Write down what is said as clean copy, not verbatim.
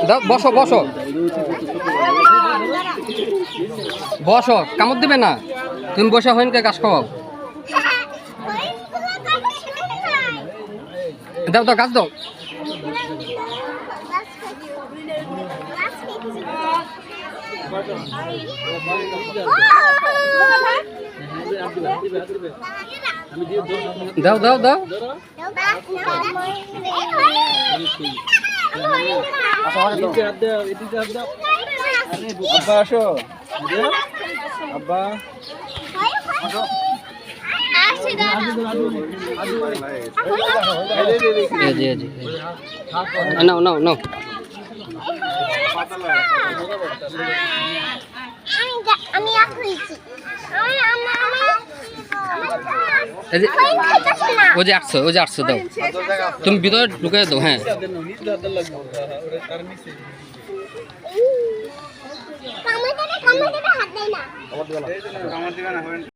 দাও বসো বসো বসো, কামড় দিবে না। তুমি বসে হইনকে ঘাস খাওয়াও। দাও দাও, গাছ দাও। দাও দাও দাও। আব্বা আসো, আব্বা নাও নাও নাও। ও যে আসছো, ও যে আসছো, দাও তুমি ভিতরে ঢুকে দাও। হ্যাঁ আমার দিবে না